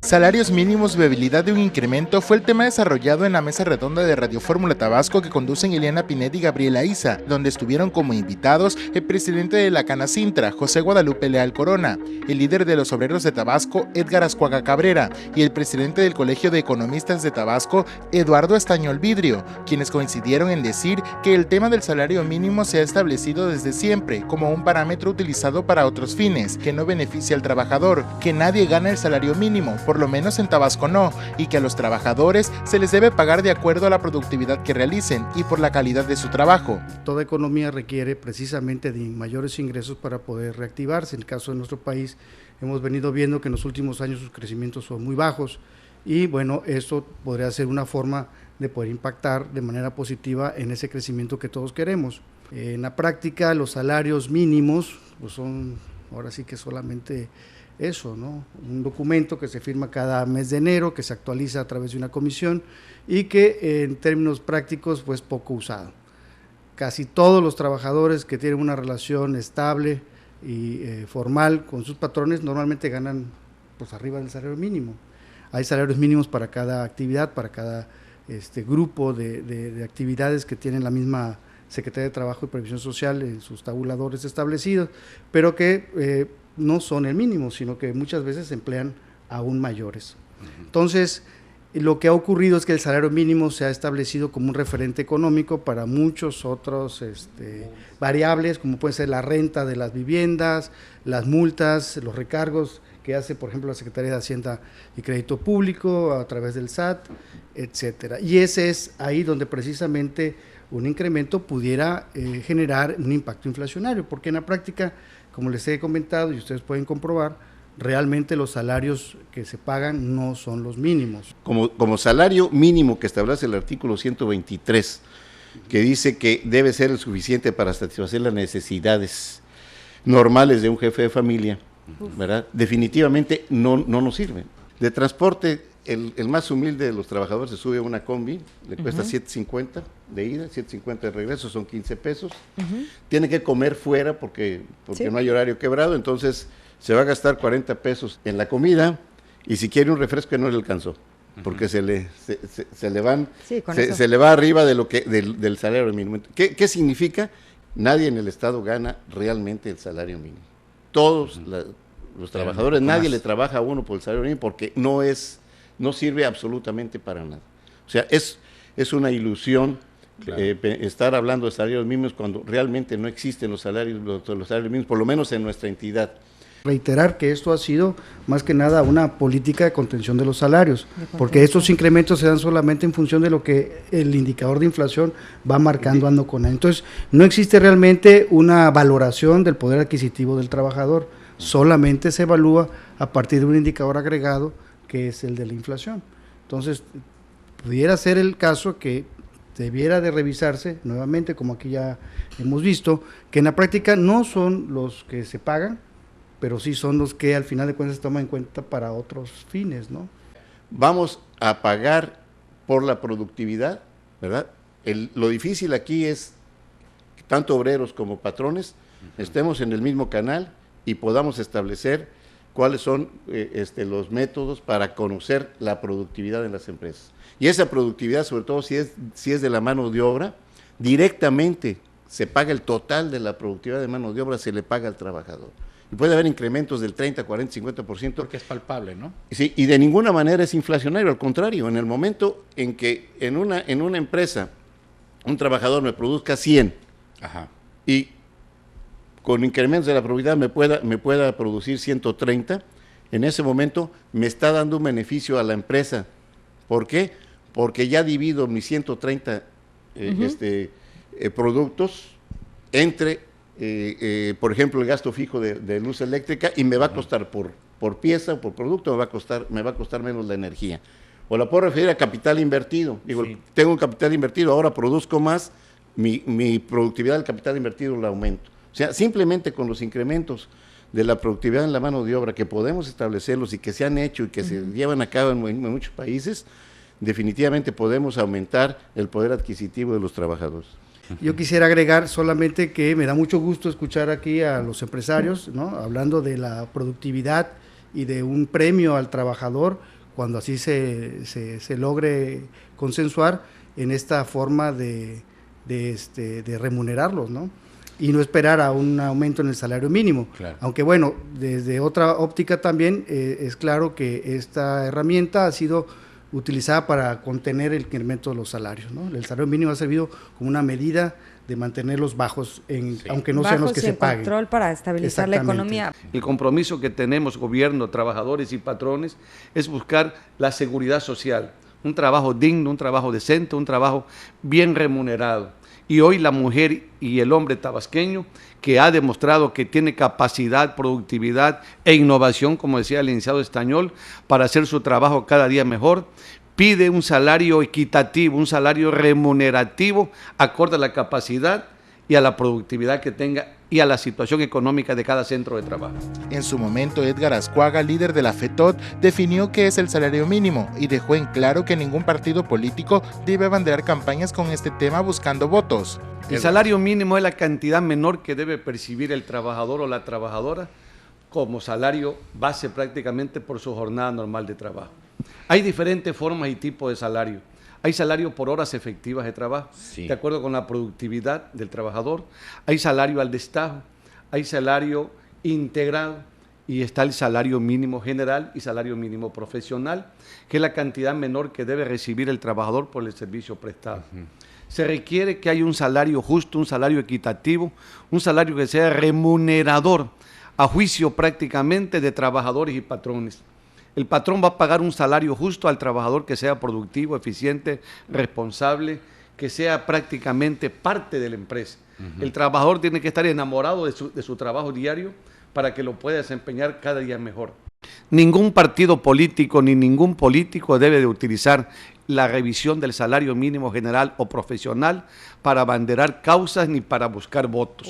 Salarios mínimos, viabilidad de un incremento fue el tema desarrollado en la mesa redonda de Radio Fórmula Tabasco que conducen Eliana Pinet y Gabriela Isa, donde estuvieron como invitados el presidente de la Canacintra, José Guadalupe Leal Corona, el líder de los obreros de Tabasco, Edgar Azcuaga Cabrera, y el presidente del Colegio de Economistas de Tabasco, Eduardo Estañol Vidrio, quienes coincidieron en decir que el tema del salario mínimo se ha establecido desde siempre como un parámetro utilizado para otros fines, que no beneficia al trabajador, que nadie gana el salario mínimo, por lo menos en Tabasco no, y que a los trabajadores se les debe pagar de acuerdo a la productividad que realicen y por la calidad de su trabajo. Toda economía requiere precisamente de mayores ingresos para poder reactivarse. En el caso de nuestro país hemos venido viendo que en los últimos años sus crecimientos son muy bajos y bueno, esto podría ser una forma de poder impactar de manera positiva en ese crecimiento que todos queremos. En la práctica los salarios mínimos pues son ahora sí que solamente eso, ¿no? Un documento que se firma cada mes de enero, que se actualiza a través de una comisión y que en términos prácticos pues poco usado. Casi todos los trabajadores que tienen una relación estable y formal con sus patrones normalmente ganan pues arriba del salario mínimo. Hay salarios mínimos para cada actividad, para cada grupo de actividades que tienen la misma Secretaría de Trabajo y Previsión Social en sus tabuladores establecidos, pero que no son el mínimo, sino que muchas veces se emplean aún mayores. Entonces, lo que ha ocurrido es que el salario mínimo se ha establecido como un referente económico para muchos otros variables, como puede ser la renta de las viviendas, las multas, los recargos que hace, por ejemplo, la Secretaría de Hacienda y Crédito Público a través del SAT, etcétera. Y ese es ahí donde precisamente un incremento pudiera generar un impacto inflacionario, porque en la práctica, como les he comentado y ustedes pueden comprobar, realmente los salarios que se pagan no son los mínimos. Como salario mínimo que establece el artículo 123, que dice que debe ser el suficiente para satisfacer las necesidades normales de un jefe de familia, ¿verdad? Definitivamente no nos sirve. De transporte, el más humilde de los trabajadores se sube a una combi, le cuesta $7.50 de ida, $7.50 de regreso, son 15 pesos. Tiene que comer fuera porque ¿sí? No hay horario quebrado, entonces se va a gastar 40 pesos en la comida y si quiere un refresco no le alcanzó, porque se le va arriba de del salario mínimo. ¿Qué significa? Nadie en el Estado gana realmente el salario mínimo. Todos los trabajadores, nadie le trabaja a uno por el salario mínimo porque no sirve absolutamente para nada. O sea, es una ilusión estar hablando de salarios mínimos cuando realmente no existen los salarios mínimos, por lo menos en nuestra entidad. Reiterar que esto ha sido más que nada una política de contención de los salarios, porque estos incrementos se dan solamente en función de lo que el indicador de inflación va marcando año con año. Entonces, no existe realmente una valoración del poder adquisitivo del trabajador, solamente se evalúa a partir de un indicador agregado que es el de la inflación. Entonces, pudiera ser el caso que debiera de revisarse nuevamente, como aquí ya hemos visto, que en la práctica no son los que se pagan, pero sí son los que al final de cuentas se toman en cuenta para otros fines, ¿no? Vamos a pagar por la productividad, ¿verdad? Lo difícil aquí es que tanto obreros como patrones estemos en el mismo canal y podamos establecer cuáles son los métodos para conocer la productividad en las empresas. Y esa productividad, sobre todo si es de la mano de obra, directamente se paga el total de la productividad de mano de obra, se le paga al trabajador. Y puede haber incrementos del 30, 40, 50%. Porque es palpable, ¿no? Sí, y de ninguna manera es inflacionario, al contrario, en el momento en que en una empresa un trabajador me produzca 100 y con incrementos de la productividad me pueda producir 130, en ese momento me está dando un beneficio a la empresa. ¿Por qué? Porque ya divido mis 130 productos entre por ejemplo, el gasto fijo de luz eléctrica y me va a costar por pieza o por producto, me va a costar menos la energía. O la puedo referir a capital invertido. Digo, tengo un capital invertido, ahora produzco más, mi productividad del capital invertido la aumento. O sea, simplemente con los incrementos de la productividad en la mano de obra que podemos establecerlos y que se han hecho y que se llevan a cabo en muchos países, definitivamente podemos aumentar el poder adquisitivo de los trabajadores. Yo quisiera agregar solamente que me da mucho gusto escuchar aquí a los empresarios, ¿no?, hablando de la productividad y de un premio al trabajador cuando así se logre consensuar en esta forma de remunerarlos, ¿no? Y no esperar a un aumento en el salario mínimo. Claro. Aunque bueno, desde otra óptica también es claro que esta herramienta ha sido utilizada para contener el incremento de los salarios, ¿no? El salario mínimo ha servido como una medida de mantenerlos bajos, aunque no sean los que se paguen. Control para estabilizar la economía. El compromiso que tenemos, gobierno, trabajadores y patrones, es buscar la seguridad social, un trabajo digno, un trabajo decente, un trabajo bien remunerado. Y hoy la mujer y el hombre tabasqueño, que ha demostrado que tiene capacidad, productividad e innovación, como decía el licenciado Estañol, para hacer su trabajo cada día mejor, pide un salario equitativo, un salario remunerativo, acorde a la capacidad y a la productividad que tenga y a la situación económica de cada centro de trabajo. En su momento, Edgar Azcuaga, líder de la FETOT, definió qué es el salario mínimo y dejó en claro que ningún partido político debe abanderar campañas con este tema buscando votos. El salario mínimo es la cantidad menor que debe percibir el trabajador o la trabajadora como salario base prácticamente por su jornada normal de trabajo. Hay diferentes formas y tipos de salario. Hay salario por horas efectivas de trabajo, de acuerdo con la productividad del trabajador. Hay salario al destajo, hay salario integrado y está el salario mínimo general y salario mínimo profesional, que es la cantidad menor que debe recibir el trabajador por el servicio prestado. Se requiere que haya un salario justo, un salario equitativo, un salario que sea remunerador a juicio prácticamente de trabajadores y patrones. El patrón va a pagar un salario justo al trabajador que sea productivo, eficiente, responsable, que sea prácticamente parte de la empresa. El trabajador tiene que estar enamorado de su trabajo diario para que lo pueda desempeñar cada día mejor. Ningún partido político ni ningún político debe de utilizar la revisión del salario mínimo general o profesional para abanderar causas ni para buscar votos.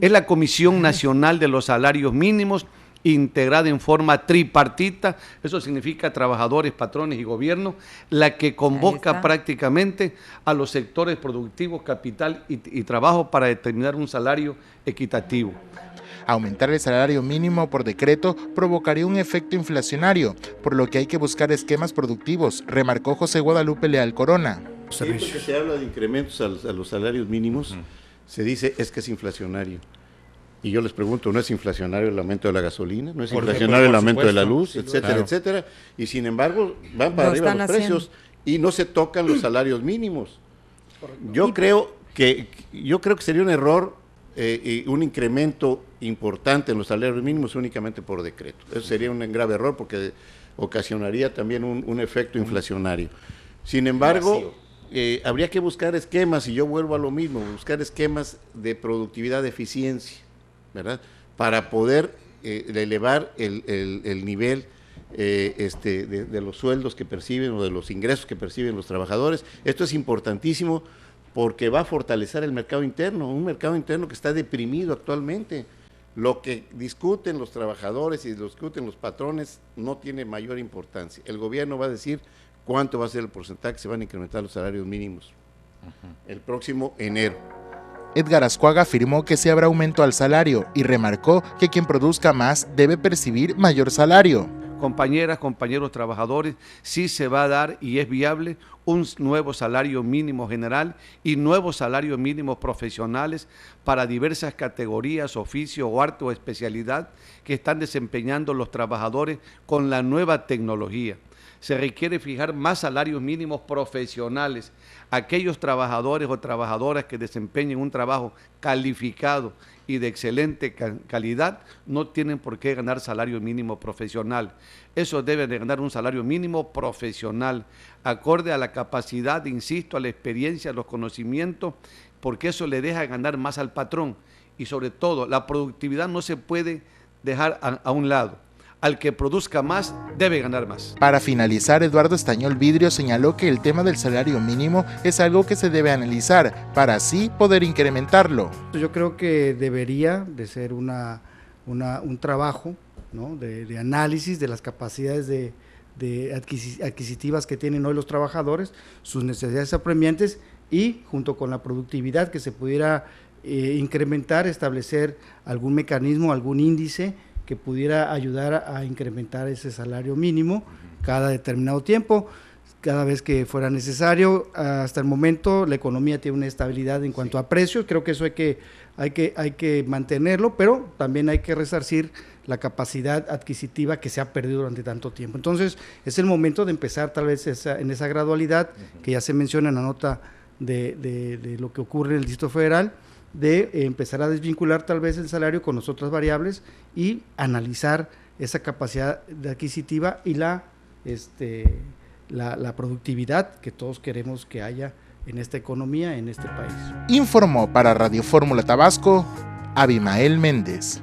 Es la Comisión Nacional de los Salarios Mínimos, integrada en forma tripartita, eso significa trabajadores, patrones y gobierno, la que convoca prácticamente a los sectores productivos, capital y trabajo para determinar un salario equitativo. Aumentar el salario mínimo por decreto provocaría un efecto inflacionario, por lo que hay que buscar esquemas productivos, remarcó José Guadalupe Leal Corona. Siempre que se habla de incrementos a los salarios mínimos, se dice es que es inflacionario. Y yo les pregunto, ¿no es inflacionario el aumento de la gasolina? ¿No es inflacionario el aumento de la luz, etcétera, etcétera? Y sin embargo, van para arriba los precios y no se tocan los salarios mínimos. Yo creo que sería un error un incremento importante en los salarios mínimos únicamente por decreto. Eso sería un grave error porque ocasionaría también un efecto inflacionario. Sin embargo, habría que buscar esquemas, y yo vuelvo a lo mismo, buscar esquemas de productividad, de eficiencia, ¿verdad? Para poder elevar el nivel de los sueldos que perciben o de los ingresos que perciben los trabajadores. Esto es importantísimo porque va a fortalecer el mercado interno, un mercado interno que está deprimido actualmente. Lo que discuten los trabajadores y lo discuten los patrones no tiene mayor importancia. El gobierno va a decir cuánto va a ser el porcentaje que se van a incrementar los salarios mínimos el próximo enero. Edgar Azcuaga afirmó que sí habrá aumento al salario y remarcó que quien produzca más debe percibir mayor salario. Compañeras, compañeros trabajadores, sí se va a dar y es viable un nuevo salario mínimo general y nuevos salarios mínimos profesionales para diversas categorías, oficio o arte o especialidad que están desempeñando los trabajadores con la nueva tecnología. Se requiere fijar más salarios mínimos profesionales. Aquellos trabajadores o trabajadoras que desempeñen un trabajo calificado y de excelente calidad no tienen por qué ganar salario mínimo profesional. Eso debe de ganar un salario mínimo profesional, acorde a la capacidad, insisto, a la experiencia, a los conocimientos, porque eso le deja ganar más al patrón. Y sobre todo, la productividad no se puede dejar a un lado. Al que produzca más, debe ganar más. Para finalizar, Eduardo Estañol Vidrio señaló que el tema del salario mínimo es algo que se debe analizar para así poder incrementarlo. Yo creo que debería de ser un trabajo, ¿no?, de análisis de las capacidades adquisitivas que tienen hoy los trabajadores, sus necesidades apremiantes y junto con la productividad que se pudiera incrementar, establecer algún mecanismo, algún índice que pudiera ayudar a incrementar ese salario mínimo cada determinado tiempo, cada vez que fuera necesario. Hasta el momento la economía tiene una estabilidad en cuanto a precios, creo que eso hay que mantenerlo, pero también hay que resarcir la capacidad adquisitiva que se ha perdido durante tanto tiempo. Entonces es el momento de empezar tal vez en esa gradualidad que ya se menciona en la nota de lo que ocurre en el Distrito Federal, de empezar a desvincular tal vez el salario con las otras variables y analizar esa capacidad adquisitiva y la productividad que todos queremos que haya en esta economía, en este país. Informó para Radio Fórmula Tabasco, Abimael Méndez.